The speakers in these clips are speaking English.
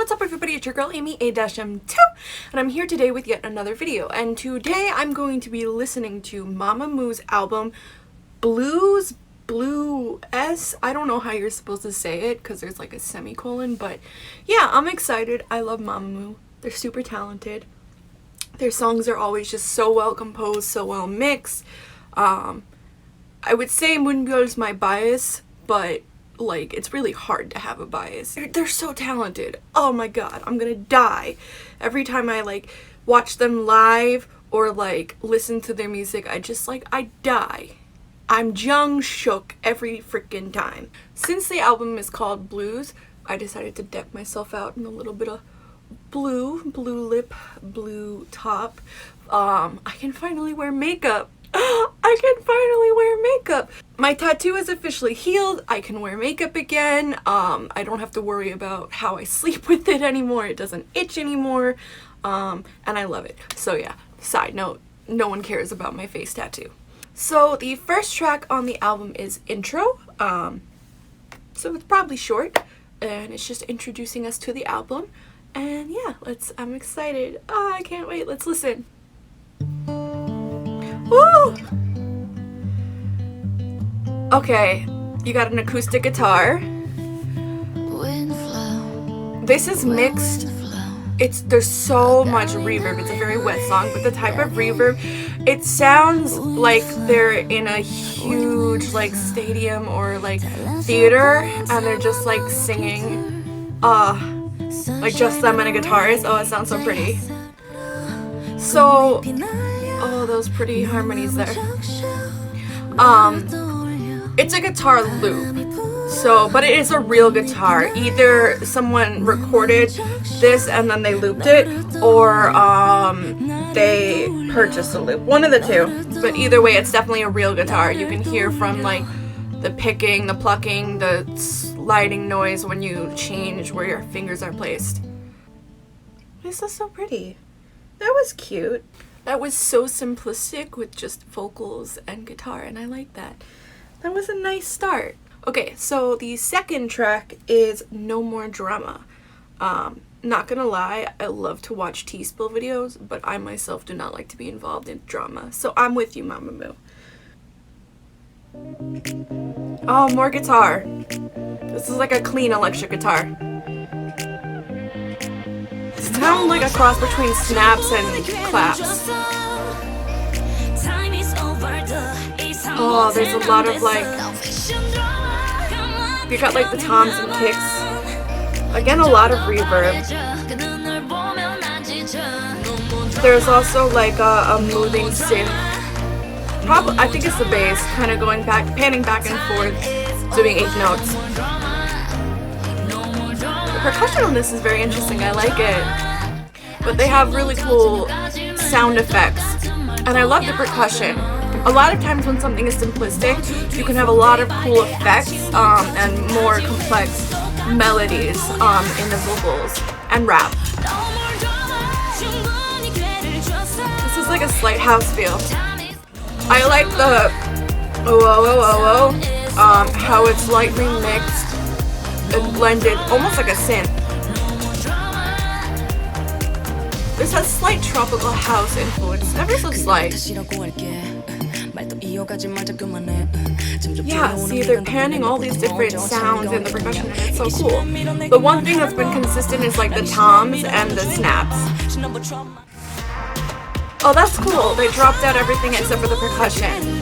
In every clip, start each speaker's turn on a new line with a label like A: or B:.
A: what's up everybody, it's your girl Amy A-M2 and I'm here today with yet another video, and today I'm going to be listening to Mamamoo's album Blue S. I don't know how you're supposed to say it because there's like a semicolon, but yeah, I'm excited. I love Mamamoo. They're super talented. Their songs are always just so well composed, so well mixed. I would say Moonbyul is my bias, but like it's really hard to have a bias. They're so talented. Oh my god, I'm gonna die every time I like watch them live or like listen to their music. I die. I'm jung shook every freaking time. Since the album is called Blues, I decided to deck myself out in a little bit of blue lip, blue top. I can finally wear makeup. I can finally wear makeup. My tattoo is officially healed. I can wear makeup again. I don't have to worry about how I sleep with it anymore. It doesn't itch anymore. And I love it. So yeah, side note, no one cares about my face tattoo. So the first track on the album is Intro. So it's probably short and it's just introducing us to the album. And yeah, I'm excited. Oh, I can't wait. Let's listen. Woo! Okay, you got an acoustic guitar. This is mixed. There's so much reverb. It's a very wet song, but the type of reverb, it sounds like they're in a huge like stadium or like theater and they're just like singing like just them and a guitarist. Oh, it sounds so pretty. So oh, those pretty harmonies there. It's a guitar loop. So, but it is a real guitar. Either someone recorded this and then they looped it, or they purchased a loop. One of the two. But either way, it's definitely a real guitar. You can hear from like the picking, the plucking, the sliding noise when you change where your fingers are placed. This is so pretty. That was cute. That was so simplistic with just vocals and guitar, and I like that. That was a nice start. Okay, so the second track is No More Drama. Not gonna lie, I love to watch T-spill videos, but I myself do not like to be involved in drama. So I'm with you, Mamamoo. Oh, more guitar. This is like a clean electric guitar. Sound like a cross between snaps and claps. Oh, there's a lot of like, you got like the toms and kicks. Again, a lot of reverb. There's also like a moving synth. Probably, I think it's the bass, kind of going back, panning back and forth, doing 8 notes. The percussion on this is very interesting. I like it. But they have really cool sound effects. And I love the percussion. A lot of times when something is simplistic, you can have a lot of cool effects and more complex melodies in the vocals and rap. This is like a slight house feel. I like the how it's lightly mixed and blended, almost like a synth. This has slight tropical house influence, ever so slight. Yeah, see, they're panning all these different sounds in the percussion and it's so cool. The one thing that's been consistent is like the toms and the snaps. Oh, that's cool. They dropped out everything except for the percussion.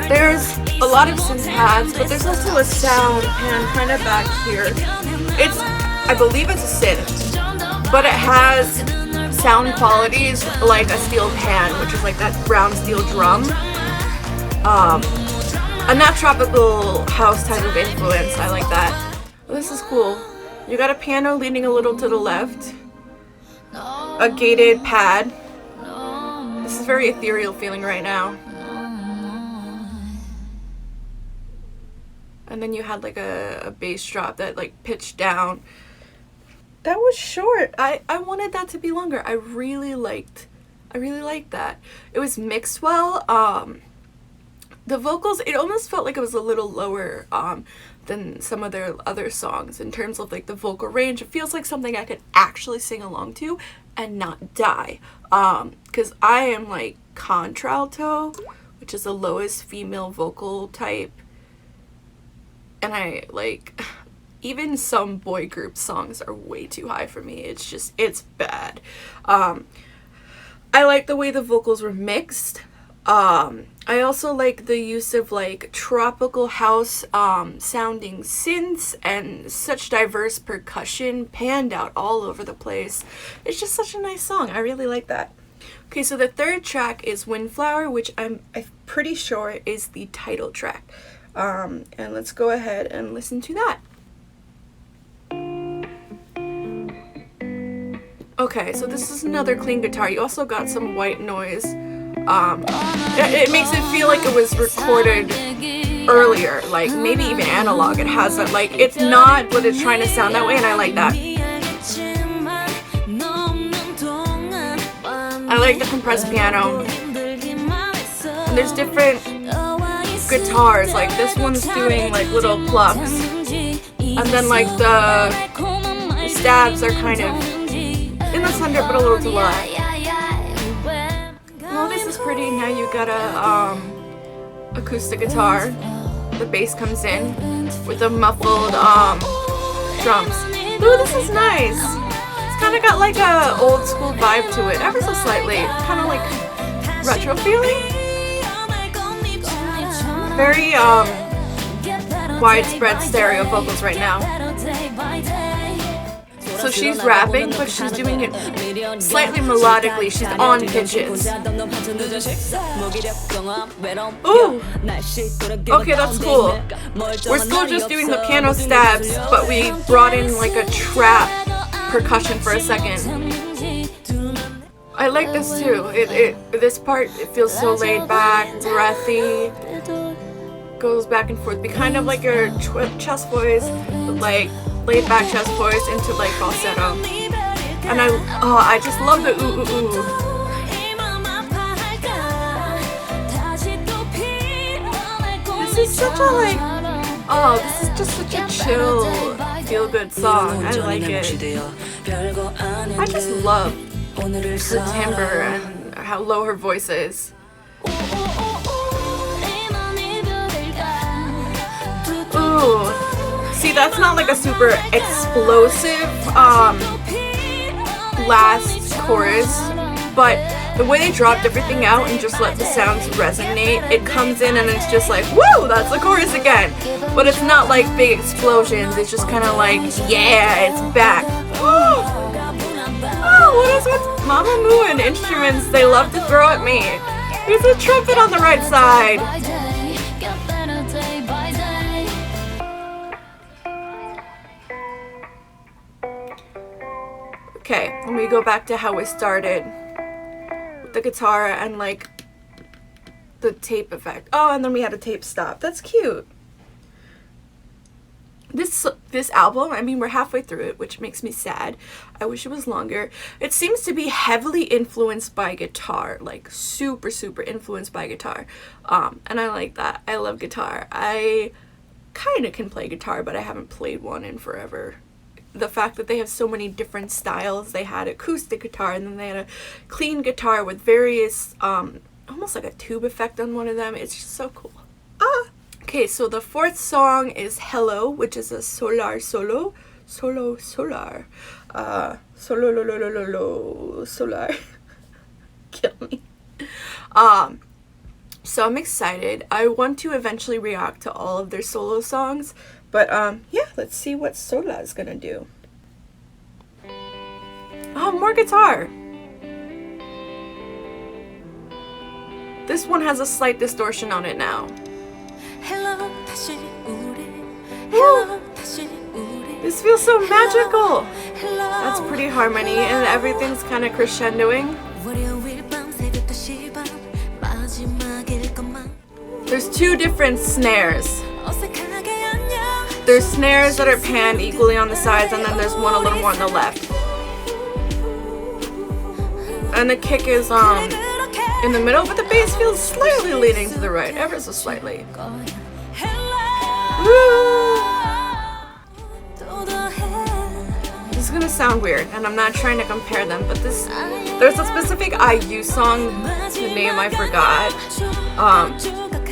A: There's a lot of synth pads, but there's also a sound pan kind of back here. I believe it's a synth, but it has sound qualities like a steel pan, which is like that round steel drum. A not tropical house type of influence. I like that. This is cool. You got a piano leaning a little to the left. A gated pad. This is very ethereal feeling right now. And then you had like a bass drop that like pitched down. That was short. I wanted that to be longer. I really liked that. It was mixed well. The vocals, it almost felt like it was a little lower than some of their other songs in terms of like the vocal range. It feels like something I could actually sing along to and not die. Because I am like contralto, which is the lowest female vocal type. And I like, even some boy group songs are way too high for me. It's just, it's bad. I like the way the vocals were mixed. I also like the use of like tropical house sounding synths and such diverse percussion panned out all over the place. It's just such a nice song. I really like that. Okay, so the third track is Windflower, which I'm pretty sure is the title track. And let's go ahead and listen to that. Okay, so this is another clean guitar. You also got some white noise. It makes it feel like it was recorded earlier, like maybe even analog. It has that, like, it's not, but it's trying to sound that way, and I like that. I like the compressed piano. And there's different guitars, like this one's doing like little plucks, and then like the stabs are kind of in the center but a little too low. Oh, this is pretty. Now you got a acoustic guitar. The bass comes in with the muffled drums. Ooh, this is nice. It's kind of got like a old school vibe to it, ever so slightly. Kind of like retro feeling. Very widespread stereo vocals right now. So she's rapping, but she's doing it slightly melodically. She's on pitches. Ooh! Okay, that's cool. We're still just doing the piano stabs, but we brought in like a trap percussion for a second. I like this too. This part, it feels so laid back, breathy. Goes back and forth. Be kind of like your chest voice, but like laid back chest voice into like falsetto. And I just love the ooh ooh ooh. This is such a like, this is just such a chill, feel good song. I like it. I just love her timbre and how low her voice is. Ooh. See, that's not like a super explosive last chorus, but the way they dropped everything out and just let the sounds resonate, it comes in and it's just like, woo, that's the chorus again. But it's not like big explosions, it's just kind of like, yeah, it's back. Oh, what is with Mamamoo and instruments they love to throw at me? There's a trumpet on the right side. Okay, let me go back to how we started with the guitar and like the tape effect. Oh, and then we had a tape stop. That's cute. This album, I mean, we're halfway through it, which makes me sad. I wish it was longer. It seems to be heavily influenced by guitar, like super influenced by guitar. And I like that. I love guitar. I kind of can play guitar, but I haven't played one in forever. The fact that they have so many different styles. They had acoustic guitar, and then they had a clean guitar with various, almost like a tube effect on one of them. It's just so cool. Okay, so the fourth song is Hello, which is a solar solo. Solar. Solar. Kill me. So I'm excited. I want to eventually react to all of their solo songs. But, yeah, let's see what Sola is gonna do. Oh, more guitar! This one has a slight distortion on it now. Ooh. This feels so magical! That's pretty harmony, and everything's kind of crescendoing. There's two different snares. There's snares that are panned equally on the sides, and then there's one a little more on the left. And the kick is in the middle, but the bass feels slightly leaning to the right, ever so slightly. Woo! This is gonna sound weird, and I'm not trying to compare them, but there's a specific IU song, the name I forgot.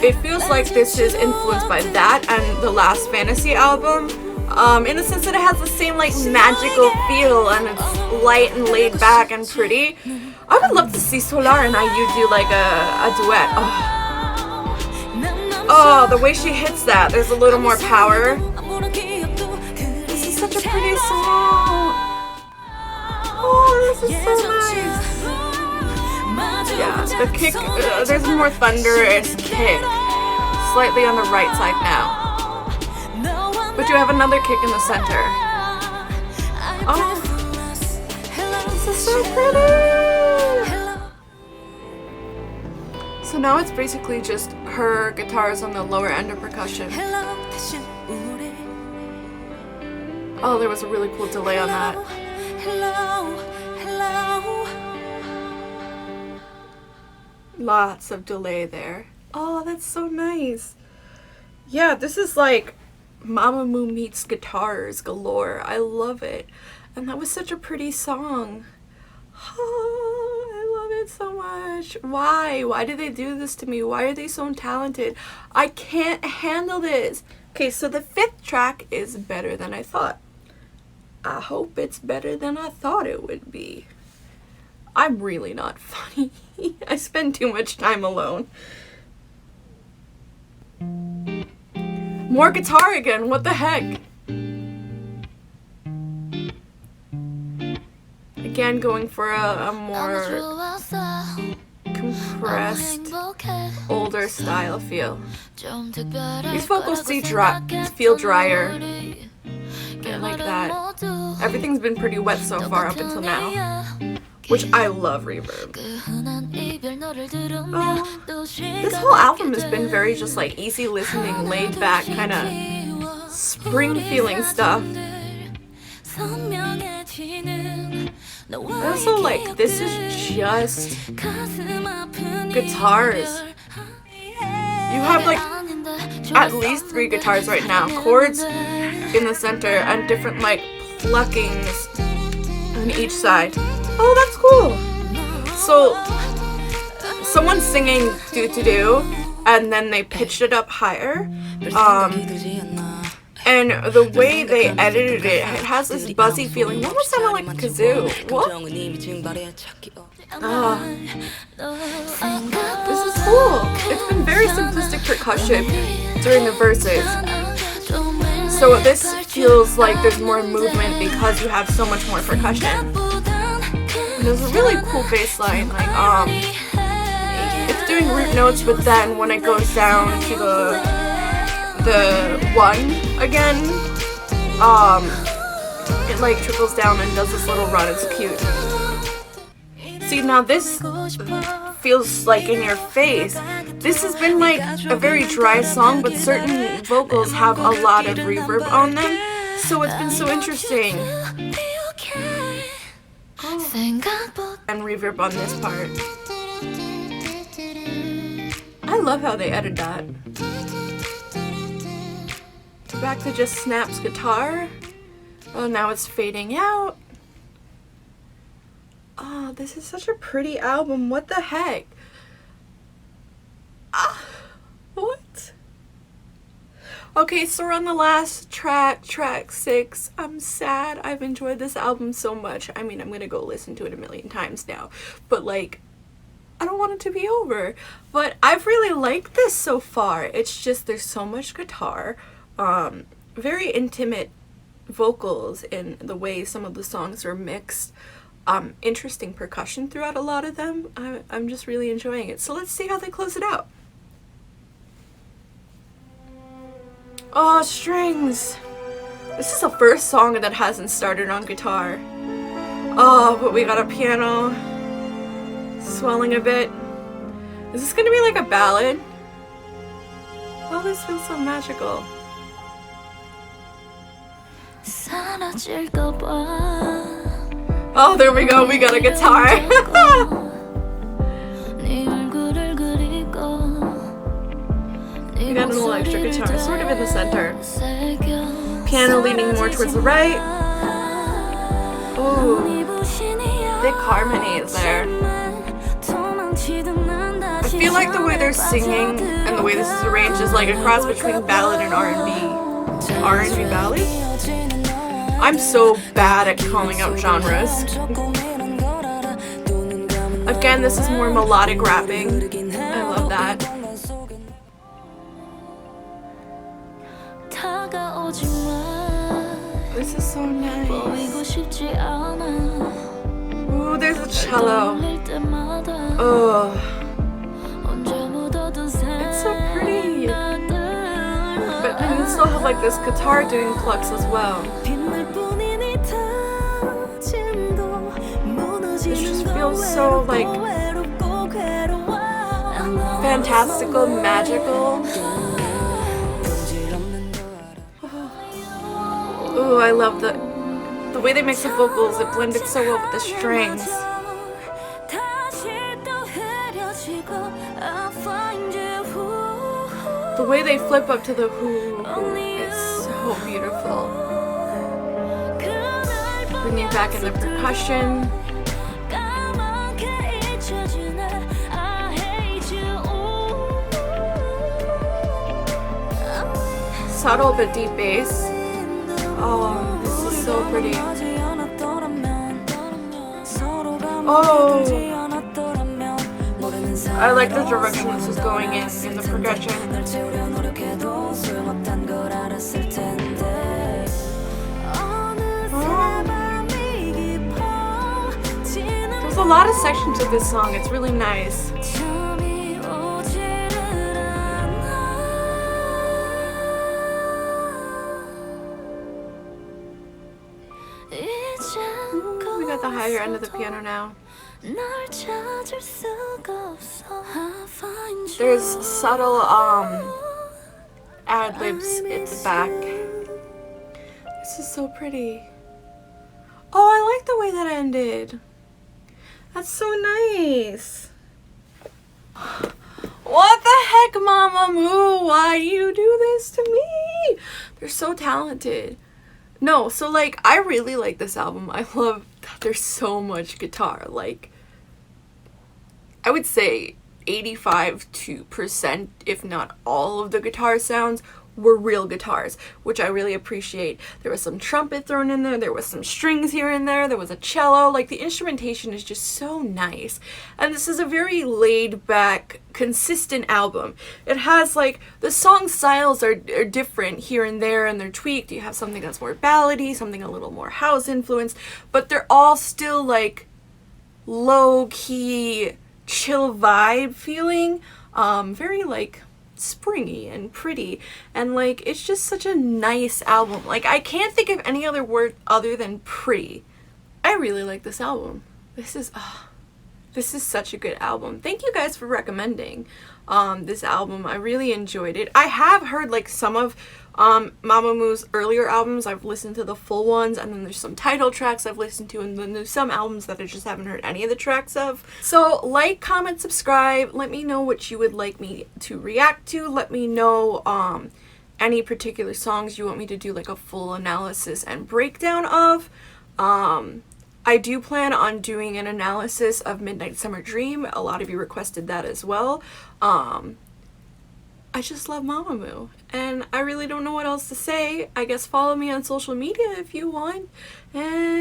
A: It feels like this is influenced by that and the Last Fantasy album, in the sense that it has the same like magical feel, and it's light and laid back and pretty. I would love to see Solar and IU do like a duet. Oh, the way she hits that, there's a little more power. This is such a pretty song. Oh, this is so nice. Yeah, the kick, there's more thunder and kick. Slightly on the right side now. But you have another kick in the center. Oh, this is so pretty. So now it's basically just her guitars on the lower end of percussion. Oh, there was a really cool delay on that. Lots of delay there. Oh, that's so nice. Yeah, this is like Mamamoo meets guitars galore. I love it. And that was such a pretty song. Oh, I love it so much. Why? Why did they do this to me? Why are they so talented? I can't handle this. Okay, so the 5th track is better than I thought. I hope it's better than I thought it would be. I'm really not funny. I spend too much time alone. More guitar again, what the heck? Again, going for a more compressed, older style feel. These vocals feel drier. I like that. Everything's been pretty wet so far up until now, which I love reverb. This whole album has been very just like easy listening, laid back, kind of spring feeling stuff. Also, like, this is just guitars. You have like at least 3 guitars right now, chords in the center and different like pluckings on each side. Oh, that's cool. So someone's singing do to do and then they pitched it up higher. And the way they edited it, it has this buzzy feeling. It almost sounded like a kazoo. What? This is cool. It's been very simplistic percussion during the verses. So this feels like there's more movement because you have so much more percussion. And there's a really cool bass line. Like, it's doing root notes, but then when it goes down to the 1 again, it like trickles down and does this little run. It's cute. See, now this feels like in your face. This has been like a very dry song, but certain vocals have a lot of reverb on them, so it's been so interesting. Oh. And reverb on this part. I love how they edited that. Back to just Snap's guitar. Oh, now it's fading out. Oh, this is such a pretty album. What the heck? What? Okay, so we're on the last track, track 6. I'm sad. I've enjoyed this album so much. I mean, I'm gonna go listen to it a million times now, but like, I don't want it to be over. But I've really liked this so far. It's just there's so much guitar, very intimate vocals in the way some of the songs are mixed. Interesting percussion throughout a lot of them. I'm just really enjoying it. So let's see how they close it out. Oh, strings! This is the first song that hasn't started on guitar. Oh, but we got a piano swelling a bit. Is this gonna be like a ballad? Oh, this feels so magical. Oh, there we go, we got a guitar. We got an electric guitar sort of in the center. Piano leaning more towards the right. Ooh, thick harmony is there. I feel like the way they're singing and the way this is arranged is like a cross between ballad and R&B. R&B ballad? I'm so bad at calling out genres. Again, this is more melodic rapping. I love that. This is so nice. Ooh, there's a cello. Oh, it's so pretty. But then you still have like this guitar doing plucks as well. This just feels so like fantastical, magical. Ooh, I love the way they mix the vocals. It blended so well with the strings. The way they flip up to the hoo is so beautiful. Bringing back in the percussion. Subtle but deep bass. Oh, this is so pretty. Oh, I like the direction this is going in the progression. There's a lot of sections of this song. It's really nice. We got the higher end of the piano now. There's subtle ad-libs at the back. This is so pretty. Oh, I like the way that ended. That's so nice. What the heck, Mamamoo? Why do you do this to me? They're so talented. No, so like I really like this album. I love that there's so much guitar. Like I would say 85%, if not all of the guitar sounds were real guitars, which I really appreciate. There was some trumpet thrown in there was some strings here and there was a cello. Like the instrumentation is just so nice. And this is a very laid back, consistent album. It has like, the song styles are different here and there and they're tweaked. You have something that's more ballady, something a little more house influenced, but they're all still like low key, chill vibe feeling. Very like springy and pretty, and like it's just such a nice album. Like I can't think of any other word other than pretty. I really like this album. This is such a good album. Thank you guys for recommending this album. I really enjoyed it. I have heard like some of Mamamoo's earlier albums. I've listened to the full ones, and then there's some title tracks I've listened to, and then there's some albums that I just haven't heard any of the tracks of. So like, comment, subscribe. Let me know what you would like me to react to. Let me know any particular songs you want me to do like a full analysis and breakdown of. I do plan on doing an analysis of Midnight Summer Dream. A lot of you requested that as well. I just love Mamamoo, and I really don't know what else to say. I guess follow me on social media if you want, and